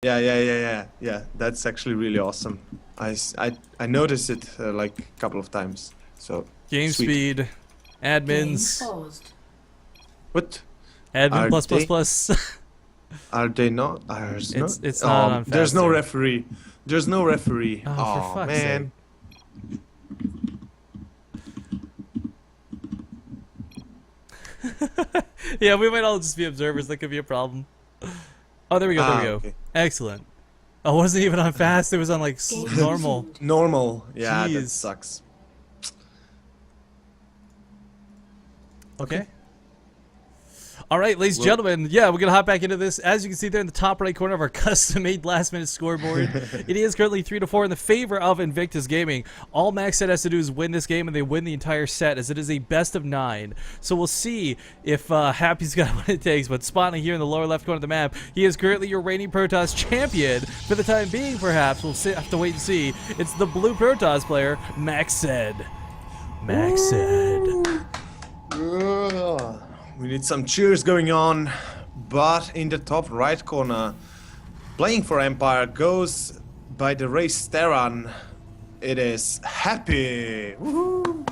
Yeah. That's actually really awesome. I noticed it like a couple of times. So Game sweet. speed, admins, What admin are plus plus they? plus. Are they not? There's no. It's not on There's no faster. referee. There's no referee. Oh, for Oh fuck's man. sake. Yeah, we might all just be observers. That could be a problem. Oh, there we go. There we go. Okay. Excellent. Oh, it wasn't even on fast. It was on like normal. Normal. Yeah, Jeez. that sucks. Okay. All right, ladies and gentlemen, yeah, we're going to hop back into this. As you can see there in the top right corner of our custom-made last-minute scoreboard, it is currently 3-4 in the favor of Invictus Gaming. All Max Set has to do is win this game, and they win the entire set, as it is a best-of-9. So we'll see if Happy's got what it takes. But spotting here in the lower left corner of the map, he is currently your reigning Protoss champion. For the time being, perhaps. We'll have to wait and see. It's the blue Protoss player, Max Said. Max Said. We need some cheers going on, but in the top right corner, playing for Empire goes by the race Terran. It is Happy. Woohoo!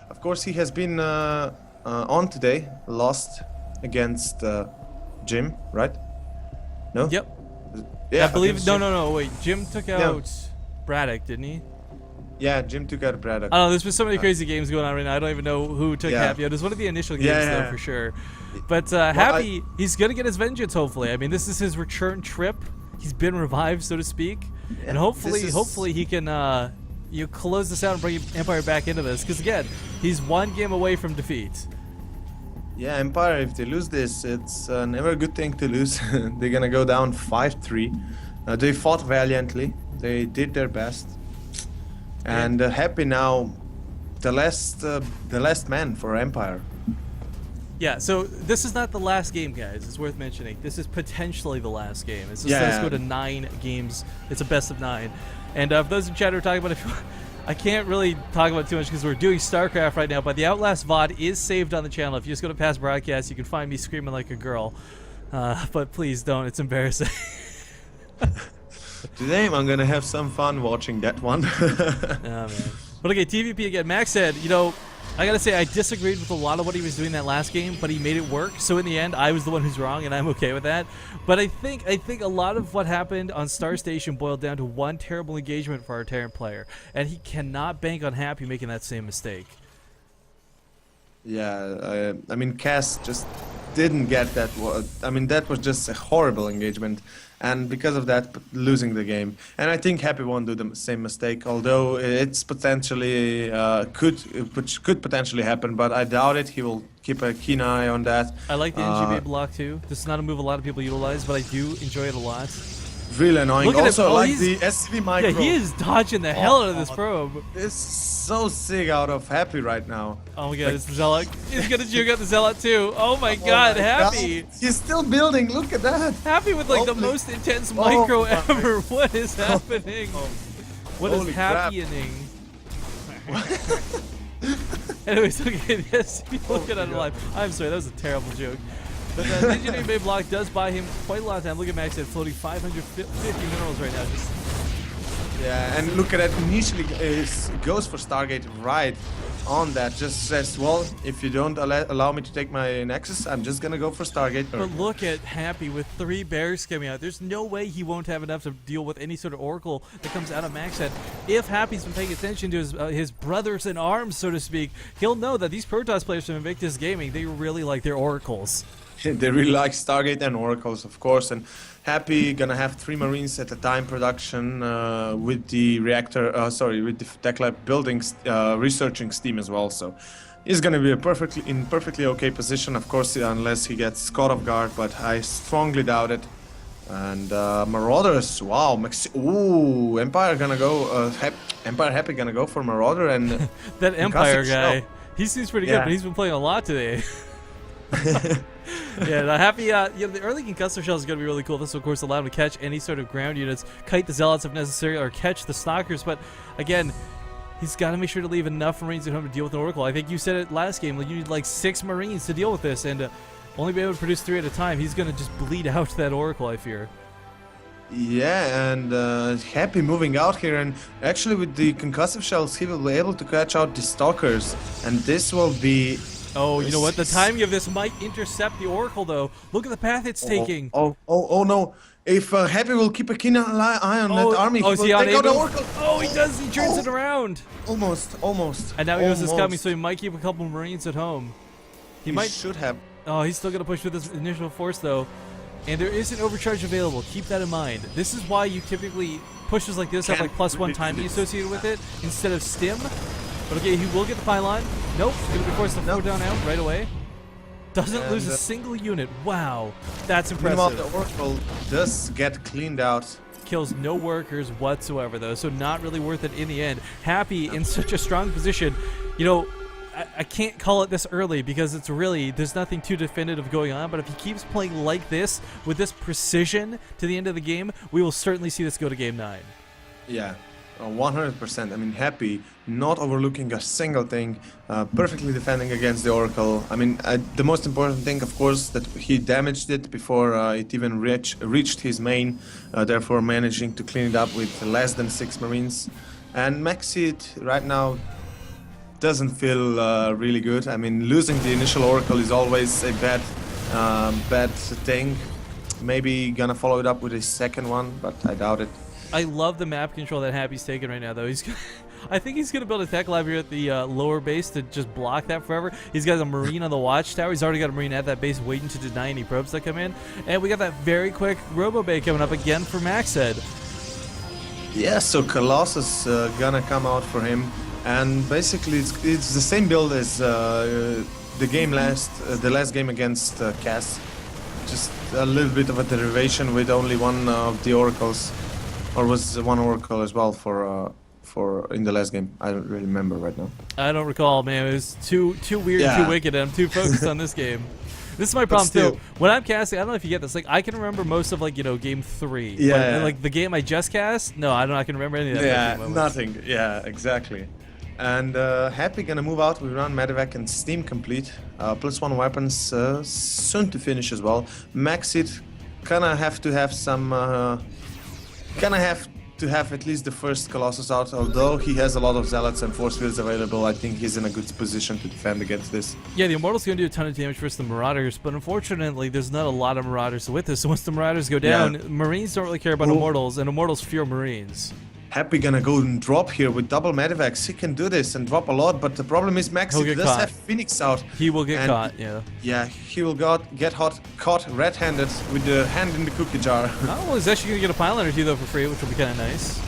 Of course, he has been on today, lost against Jim, right? No. Yep. Yeah, I believe. against No, Jim. no. Wait, Jim took out Braddock, didn't he? Yeah, Jim took out Braddock. I don't know. There's been so many crazy games going on right now. I don't even know who took Yeah. Happy out. It was one of the initial games, Yeah. though, for sure. But Happy, he's gonna get his vengeance. Hopefully, I mean, this is his return trip. He's been revived, so to speak, and hopefully he can you close this out and bring Empire back into this. Because again, he's one game away from defeat. Yeah, Empire, if they lose this, it's never a good thing to lose. They're gonna go down 5-3. They fought valiantly. They did their best. And Happy now, the last man for Empire. Yeah, so this is not the last game, guys. It's worth mentioning. This is potentially the last game. It's just Yeah. let's go to 9 games. It's a best of 9. And for those in chat who are talking about it, I can't really talk about it too much because we're doing StarCraft right now, but the Outlast VOD is saved on the channel. If you just go to past broadcast, you can find me screaming like a girl. But please don't. It's embarrassing. Today I'm gonna have some fun watching that one. Oh, man. But okay, TVP again. Max said, you know, I gotta say I disagreed with a lot of what he was doing that last game, but he made it work. So in the end, I was the one who's wrong, and I'm okay with that. But I think a lot of what happened on Star Station boiled down to one terrible engagement for our Terran player, and he cannot bank on Happy making that same mistake. Yeah, I mean, Cass just didn't get that. I mean, that was just a horrible engagement, and because of that, losing the game. And I think Happy won't do the same mistake, although it's potentially which could potentially happen, but I doubt it. He will keep a keen eye on that. I like the NGB block too. This is not a move a lot of people utilize, but I do enjoy it a lot. Really annoying. Look at Also, him. Oh, like he's- the SCV micro. Yeah, he is dodging the hell out of this probe. It's so sick out of Happy right now. Oh my god, it's the Zealot. He's gonna juke out the Zealot too. Oh my god, Happy! He's still building. Look at that. Happy with like the Holy- most intense Oh micro my- ever. What is happening? What is Holy crap. happening? Anyways, okay, yes, people look at it live. I'm sorry, that was a terrible joke. But the Engineering Bay block does buy him quite a lot of time. Look at Max at floating 550 minerals right now. Just Yeah, and look at that. Initially, goes for Stargate right on that. Just says, well, if you don't allow me to take my Nexus, I'm just gonna go for Stargate. But look at Happy with 3 bears coming out. There's no way he won't have enough to deal with any sort of Oracle that comes out of Max Head. If Happy's been paying attention to his brothers in arms, so to speak, he'll know that these Protoss players from Invictus Gaming, they really like their Oracles. They really like Stargate and Oracles, of course, and Happy gonna have 3 Marines at a time production with the reactor, with the Tech Lab building, researching Steam as well. So he's gonna be in perfectly okay position, of course, unless he gets caught off guard. But I strongly doubt it. And Marauders, wow, ooh, Empire gonna go, Empire Happy gonna go for Marauder and That Empire guy, Shell. he seems pretty good, Yeah. but he's been playing a lot today. Yeah, the Happy, the early concussor shell is going to be really cool. This will, of course, allow him to catch any sort of ground units, kite the Zealots if necessary, or catch the Stalkers. But again, he's got to make sure to leave enough Marines at home to deal with the Oracle. I think you said it last game, like you need like 6 Marines to deal with this, and only be able to produce 3 at a time. He's going to just bleed out that Oracle, I fear. Yeah, and Happy moving out here, and actually with the concussive shells, he will be able to catch out the stalkers, and this will be. Oh, you know what? The timing of this might intercept the Oracle, though. Look at the path it's taking. Oh no! If Happy will keep a keen eye on that army, he will he take out the unable? Oracle. Oh, he does. He turns it around. Almost. And now he goes to scout me, so he might keep a couple Marines at home. He might. should have. Oh, he's still going to push with this initial force, though. And there is an overcharge available. Keep that in mind. This is why you typically pushes like this have like +1 timing associated with it instead of stim. But okay, he will get the pylon. Nope, he's going to be forced to throw down out right away. Doesn't lose a single unit. Wow, that's impressive. Meanwhile, the Oracle does get cleaned out. Kills no workers whatsoever, though, so not really worth it in the end. Happy in such a strong position. You know, I can't call it this early because it's really, there's nothing too definitive going on, but if he keeps playing like this, with this precision to the end of the game, we will certainly see this go to Game 9. Yeah, 100%. I mean, Happy, not overlooking a single thing, perfectly defending against the Oracle. I mean, the most important thing, of course, that he damaged it before it even reached his main, therefore managing to clean it up with less than 6 Marines. And Maxid right now doesn't feel really good. I mean, losing the initial Oracle is always a bad thing. Maybe gonna follow it up with a second one, but I doubt it. I love the map control that Happy's taking right now, though. I think he's gonna build a tech lab here at the lower base to just block that forever. He's got a Marine on the watchtower. He's already got a Marine at that base waiting to deny any probes that come in. And we got that very quick Robo Bay coming up again for Maxed. Yeah, so Colossus gonna come out for him. And basically, it's the same build as the last game against Cass. Just a little bit of a derivation with only one of the oracles, or was one oracle as well for in the last game. I don't really remember right now. I don't recall, man. It was too weird and too wicked, and I'm too focused on this game. This is my problem too. When I'm casting, I don't know if you get this. Like, I can remember most of game 3. Yeah. But, like the game I just cast, no, I don't. I can remember any of that. Yeah, nothing. Yeah, exactly. And Happy gonna move out. We run Medivac and Steam complete. +1 weapons soon to finish as well. Maxit gonna have to have some. Gonna have to have at least the first Colossus out. Although he has a lot of Zealots and Force Fields available, I think he's in a good position to defend against this. Yeah, the Immortal's gonna do a ton of damage versus the Marauders, but unfortunately, there's not a lot of Marauders with this. So once the Marauders go down, Marines don't really care about Immortals, and Immortals fear Marines. Happy gonna go and drop here with double Medivacs. He can do this and drop a lot, but the problem is Maxi does have Phoenix out. He will get caught, yeah. Yeah, he will get caught red-handed with the hand in the cookie jar. Oh, well, he's actually gonna get a pylon or two though for free, which will be kind of nice.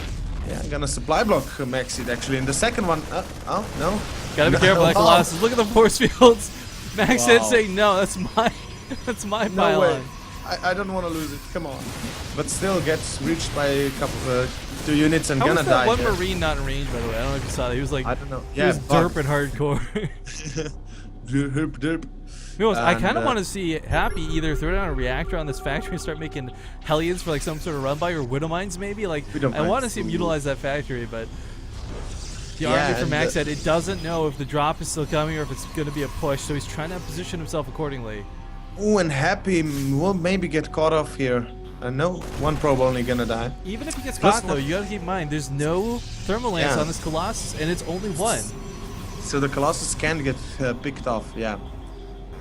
Yeah, I'm gonna supply block Maxi actually in the second one. Oh no! Gotta be careful, like Colossus. Look at the force fields. Max said saying no. That's my pylon. No way. I don't want to lose it. Come on. But still gets reached by a couple 2 units and gonna die. One Marine not in range, by the way. I don't know if you saw that. He was like, I don't know. He was derping hardcore. derp. I kind of want to see Happy either throw down a reactor on this factory and start making Hellions for like some sort of run by, or Widow Mines maybe. Like, I want to see him utilize that factory, but the army from Max said it doesn't know if the drop is still coming or if it's going to be a push, so he's trying to position himself accordingly. Ooh, and Happy will maybe get caught off here. No, one probe only gonna die. Even if he gets caught though, you gotta keep in mind, there's no thermal lance on this Colossus, and it's only 1. So the Colossus can get picked off, yeah.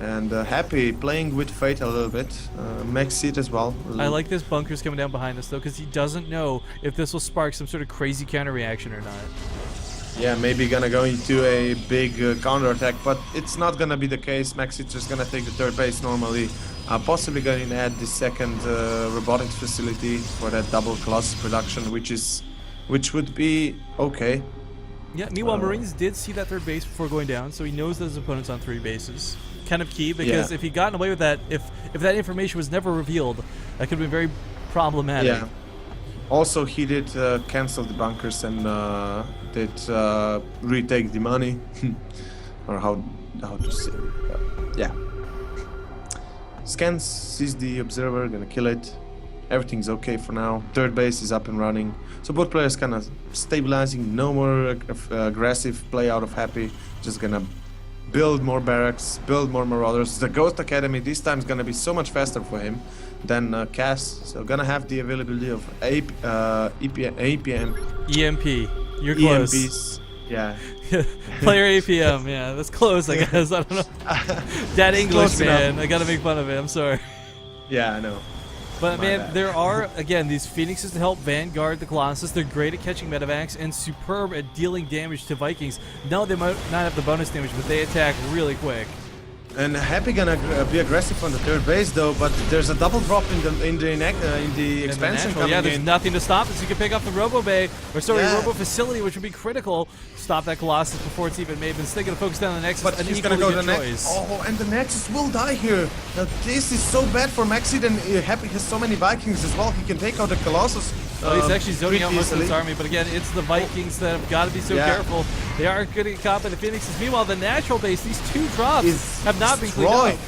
And Happy playing with fate a little bit. Max it as well. I like this bunkers coming down behind us though, because he doesn't know if this will spark some sort of crazy counter reaction or not. Yeah, maybe gonna go into a big counter attack, but it's not gonna be the case. Max is just gonna take the 3rd base normally. Possibly going to add the 2nd robotics facility for that double Colossus production, which would be okay. Yeah. Meanwhile, Marines did see that 3rd base before going down, so he knows that his opponent's on 3 bases. Kind of key, because if he'd gotten away with that, if that information was never revealed, that could have been very problematic. Yeah. Also, he did cancel the bunkers and did retake the money, or how to say, yeah. Scans, sees the observer, gonna kill it. Everything's okay for now. 3rd base is up and running. So both players kind of stabilizing. No more aggressive play out of Happy. Just gonna build more barracks, build more Marauders. The Ghost Academy this time is gonna be so much faster for him than Cass. So gonna have the availability of APM, EMP. You're close. EMPs. Yeah. Player APM. Yeah, that's close, I guess. I don't know. That English, Close man. enough. I gotta make fun of it. I'm sorry. Yeah, I know. But My man, bad. there are, again, these Phoenixes to help vanguard the Colossus. They're great at catching medevacs and superb at dealing damage to Vikings. No, they might not have the bonus damage, but they attack really quick. And Happy gonna be aggressive on the third base though, but there's a double drop in the expansion Natural, coming yeah, there's in. nothing to stop this. You can pick up the Robo Bay, or sorry, Yeah. Robo Facility, which would be critical. Stop that Colossus before it's even made. But instead, gonna focus down on the Nexus. But An he's gonna equally go to good the choice. next. Oh, and the Nexus will die here. Now this is so bad for Maxid, and Happy has so many Vikings as well. He can take out the Colossus. Well, he's actually zoning out pretty most of his easily. army, but again, it's the Vikings that have got to be so Yeah. careful. They are going to get caught by the Phoenixes. Meanwhile, the natural base, these two drops Is have not been cleaned destroyed. up.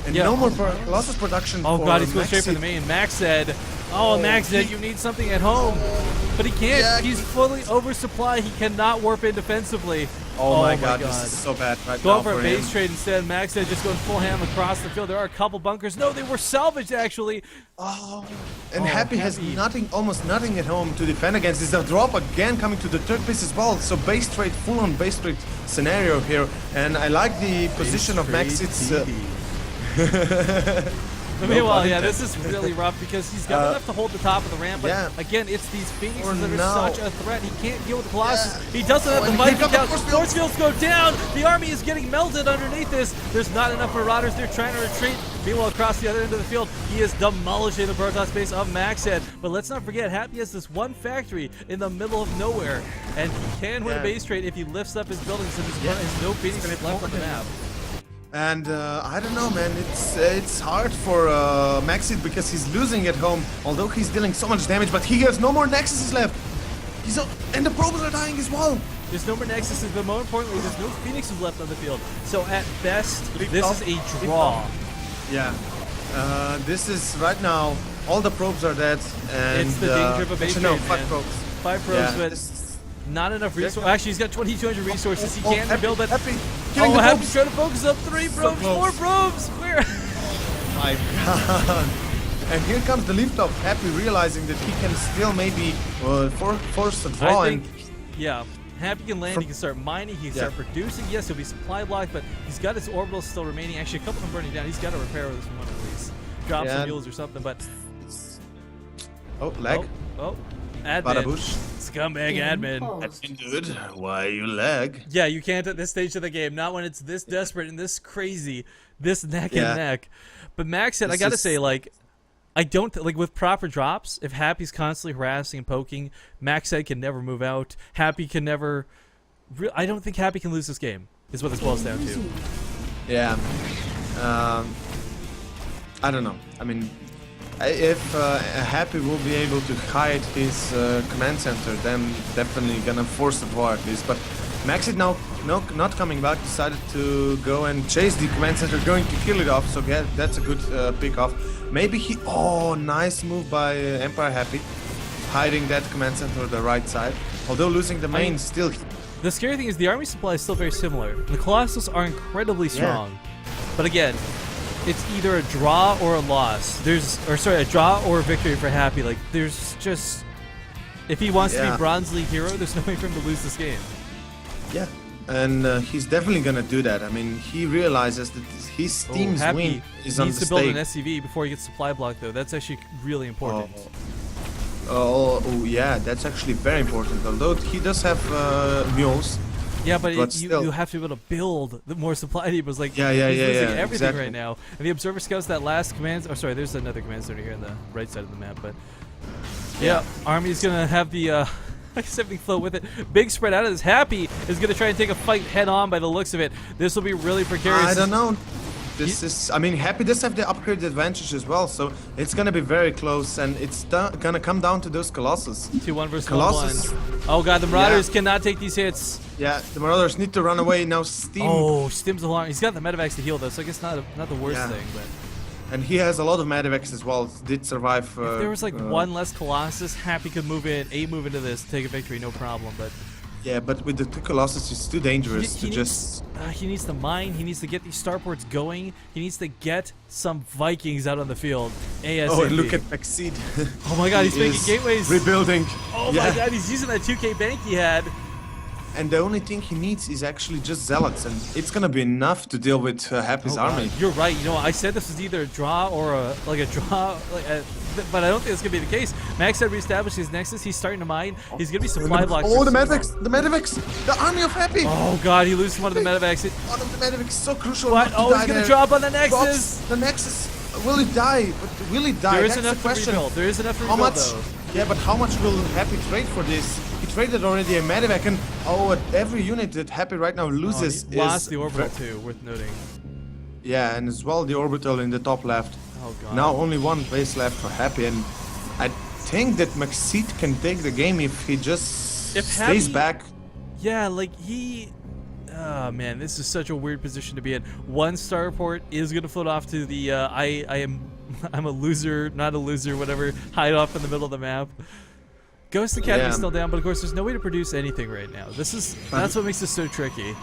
And Yeah. no more Colossus production. Oh for god, he's going straight for Maxid. the main. Max said, oh, Max said you need something at home. But he can't. Yeah. He's fully oversupplied. He cannot warp in defensively. Oh, my god, this is so bad right Going now for a for base him. trade instead. Max said just going full ham across the field. There are a couple bunkers. No, they were salvaged actually. Oh, and Oh, Happy has Happy. nothing, almost nothing at home to defend against. There's a drop again coming to the third base as well. So base trade, full on base trade scenario here. And I like the position of Max. It's Meanwhile, pun yeah, intended. this is really rough because he's got enough to hold the top of the ramp. But yeah. again, it's these Or Phoenixes that are no. such a threat. He can't deal with the Colossus. Yeah. He doesn't have Oh, the and Viking here come down. the Force fields go down. The army is getting melted underneath this. There's not enough Marauders. They're trying to retreat. Meanwhile, across the other end of the field, he is demolishing the Protoss base of Maxhead. But let's not forget, Happy has this one factory in the middle of nowhere, and he can win a Yeah. base trade if he lifts up his buildings and Yeah. there's no Phoenixes gonna be left on the important. map. And I don't know, man. It's hard for Maxid because he's losing at home. Although he's dealing so much damage, but he has no more Nexuses left. And the probes are dying as well. There's no more Nexuses, but more importantly, there's no Phoenixes left on the field. So at best, Lift this off, is a lift draw. off. Yeah. This is right now. All the probes are dead, and It's the danger of a base actually, no, trade, 5 man. probes. 5 probes, Yeah, but this is- not enough Yeah. resources. Actually, he's got 2,200 resources. He Oh, can't Happy, rebuild, but Happy, killing oh, the Happy's probes. trying to focus up 3 probes, close. 4 probes. Where? My god. And here comes the lift off. Happy realizing that he can still maybe force a draw. I think, and yeah. Happy can land, he can start mining, he can start producing. Yes, he'll be supply blocked, but he's got his orbitals still remaining. Actually, a couple of them burning down. He's got to repair this one at least. Drop Yeah. some mules or something, but oh, lag. admin. Badabush. Scumbag admin. Dude, why you lag? Yeah, you can't at this stage of the game. Not when it's this desperate and this crazy, this neck Yeah. and neck. But Max said, I This gotta is- say, like, I don't like with proper drops. If Happy's constantly harassing and poking, Max said can never move out. Happy can never. I don't think Happy can lose this game. Is what this boils down to. Yeah. I don't know. I mean, if Happy will be able to hide his command center, then definitely gonna force the draw at least. But Max is now not coming back. Decided to go and chase the command center, going to kill it off. So yeah, that's a good pick off. Maybe he. Oh, nice move by Empire Happy, hiding that command center on the right side. Although losing the main, still. The scary thing is the army supply is still very similar. The Colossus are incredibly strong, but again, it's either a draw or a loss. A draw or a victory for Happy. Like there's just, if he wants to be Yeah. Bronze League hero, there's no way for him to lose this game. Yeah. And he's definitely gonna do that. I mean, he realizes that his team's Happy win is on needs the to build stake. an SCV before he gets supply block, though. That's actually really important. Oh, yeah, that's actually very important. Although he does have mules. Yeah, but But you still. have to be able to build the more supply depots. Like Yeah, he's losing yeah, everything exactly. right now. And the Observer Scouts, that last command. Oh, sorry, there's another command center here on the right side of the map. But yeah, Army's gonna have the I guess everything flow with it. Big spread out of this. Happy is gonna try and take a fight head on by the looks of it. This will be really precarious. I don't know. This is. I mean, Happy does have the upgrade advantage as well, so it's gonna be very close, and it's gonna come down to those Colossus. 2-1 versus Colossus. 1-1. Oh god, the Marauders cannot take these hits. Yeah, the Marauders need to run away now. Steam, Oh, Stim's alarm. He's got the medevacs to heal though, so I guess not the worst Yeah. thing. But and he has a lot of Medivacs as well. Did survive. if there was like one less Colossus, Happy could move in, move into this, take a victory, no problem. But Yeah, but with the two Colossus, it's too dangerous to just. He needs to mine. He needs to get these starports going. He needs to get some Vikings out on the field. ASAP. Oh, and look at Maxid. Oh my God, he's making gateways. Rebuilding. Oh my God, he's using that 2K bank he had. And the only thing he needs is actually just zealots, and it's gonna be enough to deal with Happy's army. You're right. You know, I said this was either a draw or a draw, but I don't think it's gonna be the case. Max had reestablished his nexus. He's starting to mine. He's gonna be supply blocked. Oh, the medivacs! The medivacs! The army of Happy! Oh God, he loses one of the medivacs. One of the medivacs is so crucial. What? Oh, he's gonna drop on the nexus. The nexus. Will he die? But will he die? There is That's enough the to question. rebuild. There is enough to How rebuild, much? though. Yeah, but how much will Happy trade for this? He traded already a medivac, and every unit that Happy right now loses he lost is the orbital too. Worth noting. Yeah, and as well the orbital in the top left. Oh God. Now only one base left for Happy, and I think that Maxid can take the game if he just stays Happy, back. Yeah, like he. Oh man, this is such a weird position to be in. One starport is gonna float off to the I'm a loser, not a loser, whatever, hide off in the middle of the map. Ghost Academy is still down, but of course there's no way to produce anything right now. That's what makes this so tricky.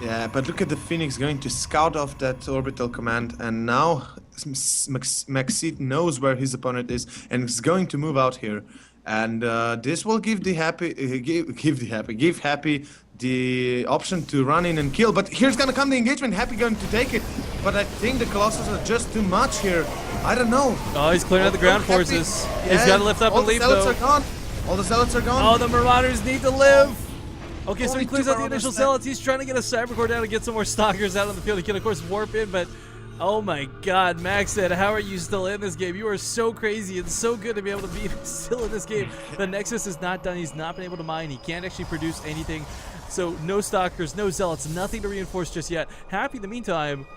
Yeah, but look at the Phoenix going to scout off that orbital command, and now Maxid knows where his opponent is and is going to move out here, and this will give Happy the option to run in and kill. But here's gonna come the engagement. Happy going to take it, but I think the Colossus are just too much here. I don't know. Oh, he's clearing out the ground forces. Yeah, He's got to lift up and leave though. All the zealots are gone. All the zealots are gone. Oh, the Marauders need to live. Okay, so Only he clears two out the Marauders initial left. zealots. He's trying to get a Cybercore down and get some more stalkers out on the field. He can, of course, warp in, but oh my God, Max said, how are you still in this game? You are so crazy. It's so good to be able to be still in this game. The Nexus is not done. He's not been able to mine. He can't actually produce anything. So no stalkers, no zealots, nothing to reinforce just yet. Happy in the meantime,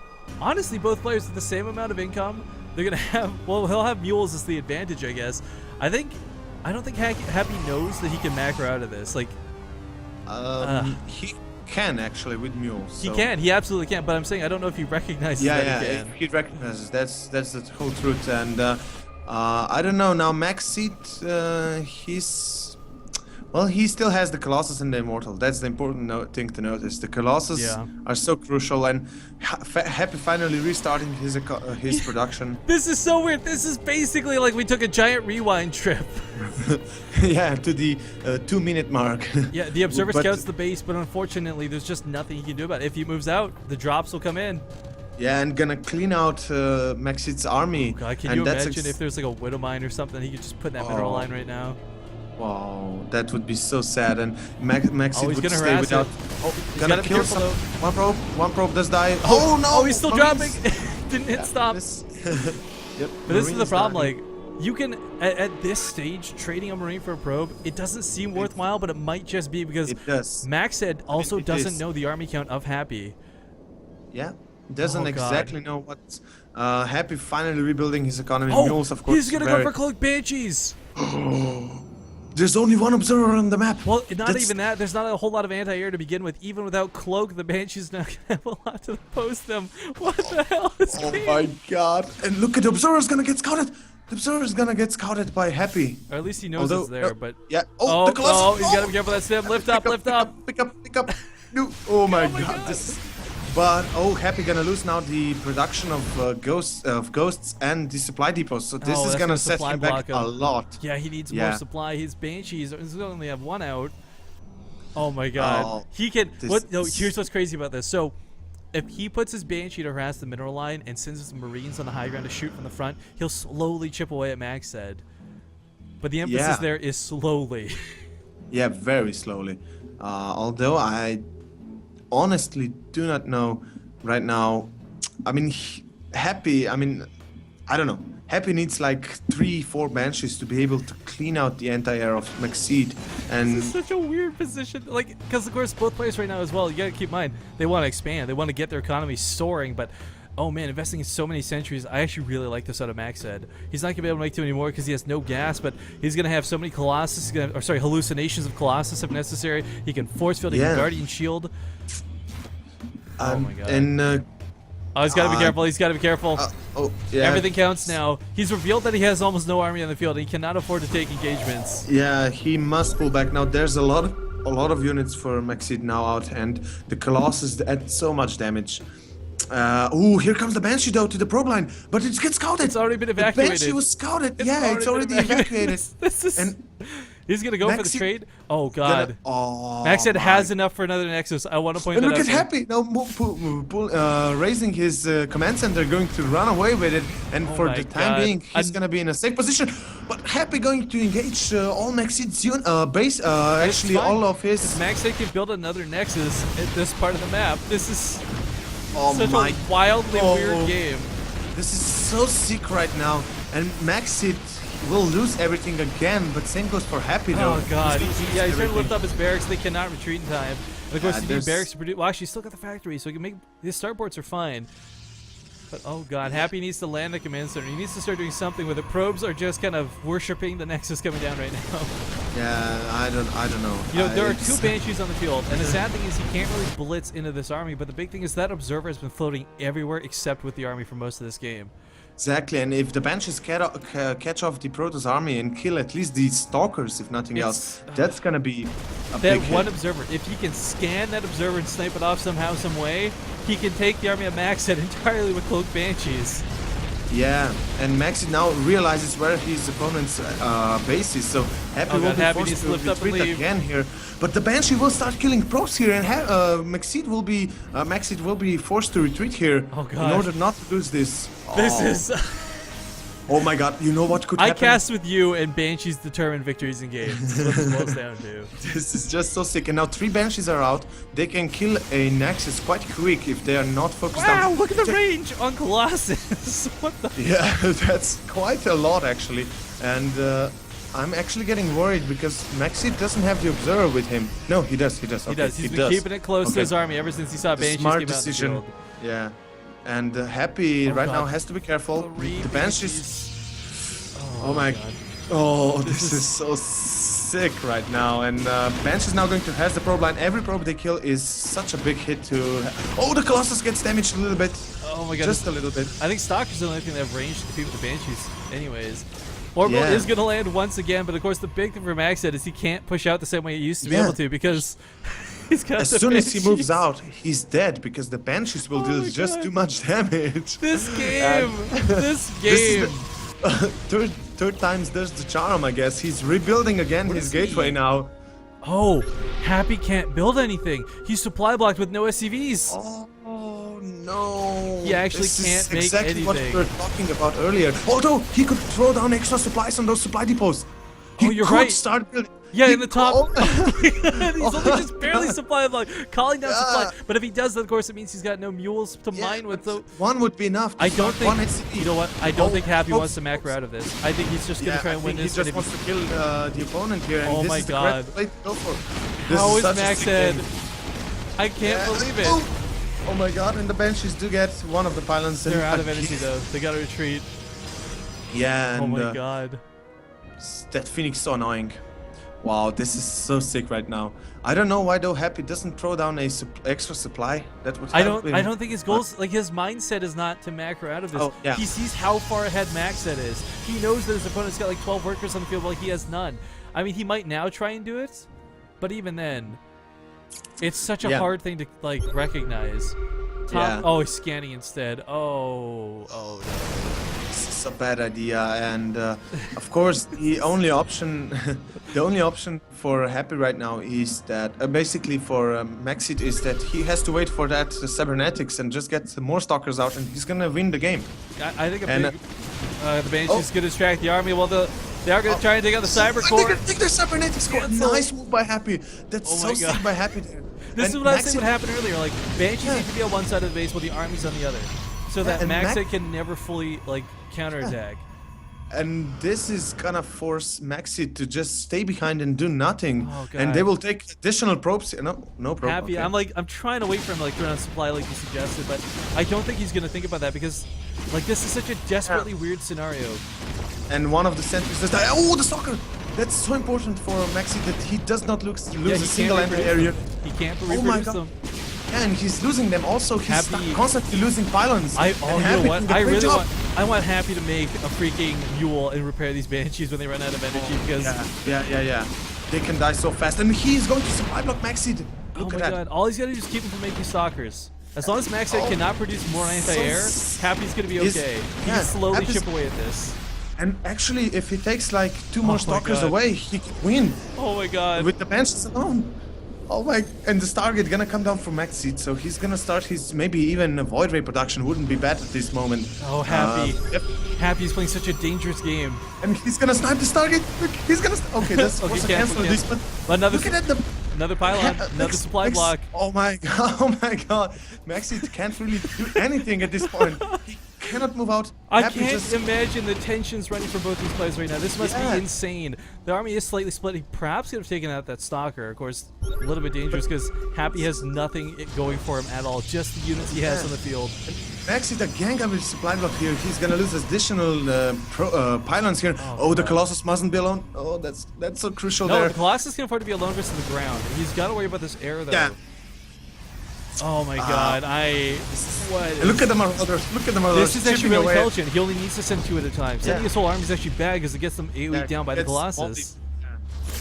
honestly, both players with the same amount of income. They're gonna have, well, he'll have mules as the advantage, I guess. I don't think Happy knows that he can macro out of this. Like, he can actually with mules. he so. can, he absolutely can. But I'm saying I don't know if he recognizes that he can. He recognizes. That's the whole truth. And I don't know now. Maxid, he still has the Colossus and the Immortal. That's the important thing to notice. The Colossus are so crucial, and Happy finally restarting his production. This is so weird. This is basically like we took a giant rewind trip. Yeah, to the 2-minute mark. Yeah, the Observer scouts the base, but unfortunately, there's just nothing he can do about it. If he moves out, the drops will come in. Yeah, and gonna clean out Maxid's army. God, can you imagine if there's like a Widow Mine or something? He could just put in that mineral line right now. Wow, that would be so sad, and Maxid would gonna stay harass without. it. Oh, gonna kill some. One probe does die. Oh no! Oh, he's still Marines. dropping. Didn't hit stop. Yep. But this is the problem. Like, you can at this stage trading a Marine for a probe. It doesn't seem worthwhile, but it might just be because it does. Maxed also it doesn't is. know the army count of Happy. Yeah, doesn't Oh, exactly know what's Happy finally rebuilding his economy. Oh, Mules, of course. he's gonna go for Cloak Banshees. There's only one observer on the map. Well, not even that. There's not a whole lot of anti-air to begin with. Even without Cloak, the Banshee's not gonna have a lot to oppose them. What the hell is this game? my God! And look at the observer's gonna get scouted. The observer's gonna get scouted by Happy. Or at least he knows it's there. But yeah. oh, the Colossus. oh, he's gotta be careful. That's him. Lift up, lift up. Pick up. No. Oh my God! But Happy gonna lose now the production of ghosts and the supply depots. So this is gonna set him back a lot. Yeah, he needs more supply. His Banshees he's gonna only have one out. Oh my God! He can. Here's what's crazy about this. So, if he puts his Banshee to harass the mineral line and sends his Marines on the high ground to shoot from the front, he'll slowly chip away at Maxed. But the emphasis there is slowly. Yeah, very slowly. Although I honestly do not know right now. I mean, Happy. I mean, I don't know. Happy needs like 3-4 Banshees to be able to clean out the anti-air of Maxid. And this is such a weird position. Like, because of course both players right now as well. You gotta keep in mind they want to expand. They want to get their economy soaring, but. Oh man, investing in so many centuries. I actually really like this out of Maxed. He's not going to be able to make too many more because he has no gas, but he's going to have so many Colossus, hallucinations of Colossus if necessary. He can force field, he can Guardian Shield. Oh my God. And he's got to be careful, he's got to be careful. Everything counts now. He's revealed that he has almost no army on the field and he cannot afford to take engagements. Yeah, he must pull back now. There's a lot of a lot of units for Maxid now out, and the Colossus add so much damage. Oh, here comes the Banshee though to the probe line, but it gets scouted. It's already been The evacuated. Banshee was scouted. It's Yeah, it's already been evacuated. This is. And He's gonna go for the Maxi- trade. Oh God. Oh, Maxed my. has enough for another Nexus. I want to point And that look out. at Happy now raising his command center, going to run away with it. And Oh for my the time God. being, he's gonna be in a safe position. But Happy going to engage all Maxid's base. Actually, fine. all of his. Maxed can build another Nexus at this part of the map. This is Oh such my! a wildly Oh. weird game. This is so sick right now. And Maxid will lose everything again. But same goes for Happy though. Oh God. He's losing Yeah, he's trying to lift everything. up his barracks. They cannot retreat in time. And of course, Yeah, he there's- need barracks to produce. Well, actually, he's still got the factory, so he can make his starports are fine. But oh God, Happy needs to land the command center. He needs to start doing something with it. Probes are just kind of worshipping the Nexus coming down right now. Yeah, I don't know. You know, there are It's- two Banshees on the field, and the sad thing is he can't really blitz into this army, but the big thing is that Observer has been floating everywhere except with the army for most of this game. Exactly, and if the Banshees catch off the Protoss army and kill at least these Stalkers, if nothing else, that's gonna be a That big one hit. Observer, if he can scan that Observer and snipe it off somehow, some way, he can take the army of Maxed entirely with Cloaked Banshees. Yeah, and Maxi now realizes where his opponent's base is, so Happy Oh will God, be Happy forced needs to to lift up and retreat leave. again here. But the Banshee will start killing probes here, and Maxid will be forced to retreat here Oh, God. in order not to lose this. This Oh. is... Oh my God! You know what could I happen? cast with you, and Banshees determine victories in games. That's what it boils down to. This is just so sick. And now 3 Banshees are out. They can kill a Nexus quite quick if they are not focused Wow, on. look at the range on Colossus. What the... Yeah, that's quite a lot actually. And I'm actually getting worried because Maxid doesn't have the Observer with him. No, he does. He does. He Okay, does. He's been keeping it close to Okay. his army ever since he saw Banshees Smart came out in the decision. field. Yeah. And Happy Oh, right God. now has to be careful. Three The Banshees. Banshees. Oh my. God. Oh, this is so sick right now. And Banshee is now going to has the probe line. Every probe they kill is such a big hit to. Oh, the Colossus gets damaged a little bit. Oh my God. Just a little bit. I think Stalker's the only thing that have range to compete with the Banshees anyways. Orbital Yeah. is going to land once again, but of course the big thing for Maxed is he can't push out the same way he used to be Yeah. able to because he's got As the soon as he Banshees. moves out, he's dead because the Banshees will Oh do my just God. too much damage. This game! This This is game! the, third time's there's the charm, I guess. He's rebuilding again his is he? gateway now. Oh, Happy can't build anything. He's supply blocked with no SCVs. Oh no! He actually This can't is make exactly what we anything. were talking about earlier. Although he could throw down extra supplies on those supply depots. He Oh, you're could right. start building. Yeah, He in the top. could- He's only just barely supply blocked, calling down supply. Yeah. But if he does that, of course, it means he's got no mules to Yeah, mine with. but So one would be enough. to I don't start one think. SCV. You know what? I don't Oh, think Happy oh, wants to macro out of this. I think he's just gonna Yeah, try I and win think this. he and just if wants to kill the opponent here, and Oh this my is the God. correct play to go for. This How is such a Max sick dead? game. I can't Yeah. believe it. Oh my God! And the Banshees do get one of the pylons. They're and out of again- energy though. They gotta retreat. Yeah, and Oh my God. that Phoenix is so annoying. Wow, this is so sick right now. I don't know why though Happy doesn't throw down a extra supply. That would I help don't. him. I don't think his goals, like his mindset, is not to macro out of this. Oh, yeah. He sees how far ahead Maxed is. He knows that his opponent's got like 12 workers on the field while he has none. I mean, he might now try and do it, but even then, it's such a Yeah. hard thing to like recognize. Top, Yeah. Oh, he's scanning instead. Oh no. This is a bad idea, and of course the only option, the only option for Happy right now is that basically for Maxid is that he has to wait for that cybernetics and just get more stalkers out, and he's gonna win the game. I think a And, big. The Banshee's gonna distract the army. Well, they are gonna try and take out the cyber I core. think the cybernetics core. Cancel. Nice move by Happy. That's Oh so my sick God. by Happy there. This is And what I was saying Maxid- would happen earlier. Like Banshees Yeah. need to be on one side of the base while the army's on the other, so that and Maxed can never fully like counterattack. And this is gonna force Maxi to just stay behind and do nothing. Oh, and God. they will take additional probes. No probe. Happy. okay. I'm trying to wait for him to like throw down supply like you suggested, but I don't think he's gonna think about that because like this is such a desperately weird scenario. And one of the sentries just died. Oh, the stalker! That's so important for Maxi that he does not lose Yeah, a he single can't entry reproduce area. them. He can't Oh my reproduce God. them. Yeah, and he's losing them. Also, he's Happy- constantly losing pylons. I And you know Happy what? did a I great really job. want Happy to make a freaking mule and repair these Banshees when they run out of energy because Yeah. they can die so fast. And he's going to supply block Maxi. Look Oh at my that. god, all he's got to do is keep him from making stalkers. As long as Maxhead cannot produce more anti-air, Happy's going to be He's- okay. He yeah, can slowly Happy's- chip away at this. And actually, if he takes like 2 more my stalkers God. away, he can win Oh my god. with the Banshees alone. Oh my! And the Stargate gonna come down from Max Seed, so he's gonna start his maybe even a Void Ray production wouldn't be bad at this moment. Oh, Happy. Yep. Happy's playing such a dangerous game. And he's gonna snipe the Stargate. Look, he's gonna. Okay, that's Okay, also cancel, cancel this, but But another, look at that. another pylon, another supply block. Oh my god! Oh my god! Maxi can't really do anything at this point. He cannot move out. I Happy can't just- imagine the tensions running for both these players right now. This must Yeah. be insane. The army is slightly split. He perhaps could have taken out that stalker. Of course, a little bit dangerous because Happy has nothing going for him at all. Just the units he has Yeah. on the field. Maxi, the gang up with supply block here. He's gonna lose additional pylons here. Oh, the Colossus mustn't be alone. Oh, that's so crucial No, there. the Colossus can afford to be alone versus the ground. He's got to worry about this air though. Yeah. Oh my god, what? And look at the Marauders. Look at the Marauders. This is actually chipping really away. intelligent. He only needs to send 2 at a time. Sending Yeah. his whole army is actually bad because it gets them AoE Yeah, down by the it's Colossus.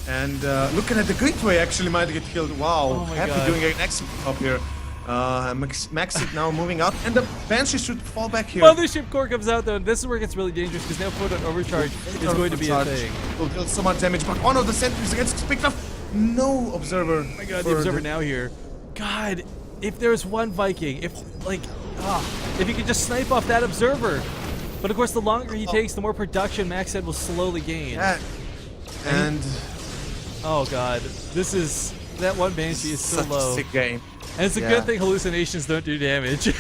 And looking at the Gateway actually might get killed. Wow, Oh my Happy God. doing an excellent job here. Maxi now moving out, and the Banshee should fall back here. Mothership Core comes out though, and this is where it gets really dangerous because now Photon Overcharge is going to be a thing. Will deal so much damage, but one of the sentries gets picked up. No Observer. Oh my god, the Observer now here. God, if there's one Viking, if he could just snipe off that Observer. But of course, the longer he takes, the more production Maxhead will slowly gain. Yeah. And Oh god, that one Banshee is so such low. a sick game. And it's a Yeah. good thing hallucinations don't do damage.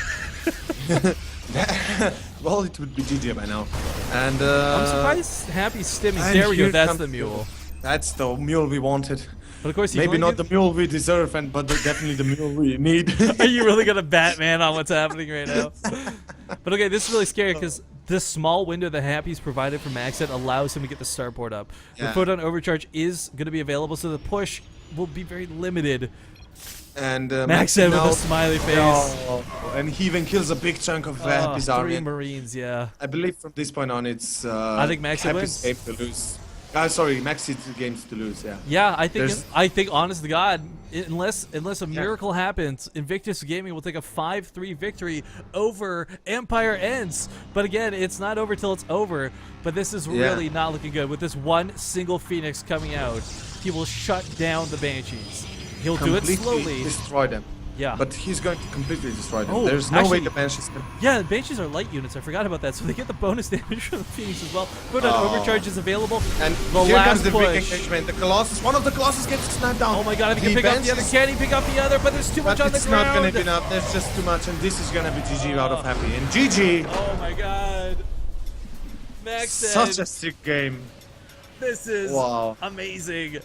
Well, it would be GG by now. And I'm surprised Happy's stimming. and There we go, here that's comes the mule. That's the mule we wanted. But of course, he Maybe can not only the mule we deserve, but definitely the mule we need. Are you really gonna Batman on what's happening right now? But okay, this is really scary because this small window that Happy's provided for Maxhead allows him to get the starport up. The Yeah. Photon Overcharge is going to be available, so the push will be very limited. And Maxhead with now- a smiley face. Oh, and he even kills a big chunk of Happy's 3 army. Marines, yeah. I believe from this point on, it's I think Maxi Happy's wins. game to lose. Sorry, Maxi's games to lose. Yeah. Yeah, I think There's- honest to God, unless a miracle happens, Invictus Gaming will take a 5-3 victory over Empire Ends. But again, it's not over till it's over. But this is Yeah. really not looking good. With this one single Phoenix coming out, he will shut down the Banshees. He'll do it Completely slowly. destroy them. Yeah. But he's going to completely destroy them. Oh, There's no actually- way the Banshees can. Yeah, the Banshees are light units. I forgot about that. So they get the bonus damage from the Phoenix as well. Photon Oh. Overcharge is available. And the here last comes the big push. engagement. The Colossus, one of the Colossus gets sniped down. Oh my god, if he can pick up the other, can he pick up the other? But there's too much But on the it's not ground. gonna be enough. There's just too much, and this is gonna be GG out of Happy. And GG. Oh my god. Max Such said, a sick game. this is Wow. amazing.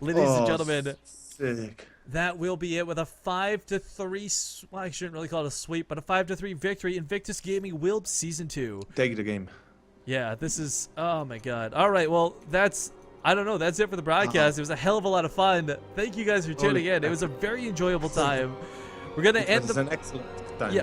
Ladies and Oh, gentlemen, sick. that will be it with a 5-3, well, I shouldn't really call it a sweep, but a 5-3 victory. Invictus Gaming will Season 2. Take the game. Yeah, this is, oh my god. All right, well, I don't know, that's it for the broadcast. It was a hell of a lot of fun. Thank you guys for tuning in. It was a very enjoyable time. We're going to It end was the... an excellent time. Yeah.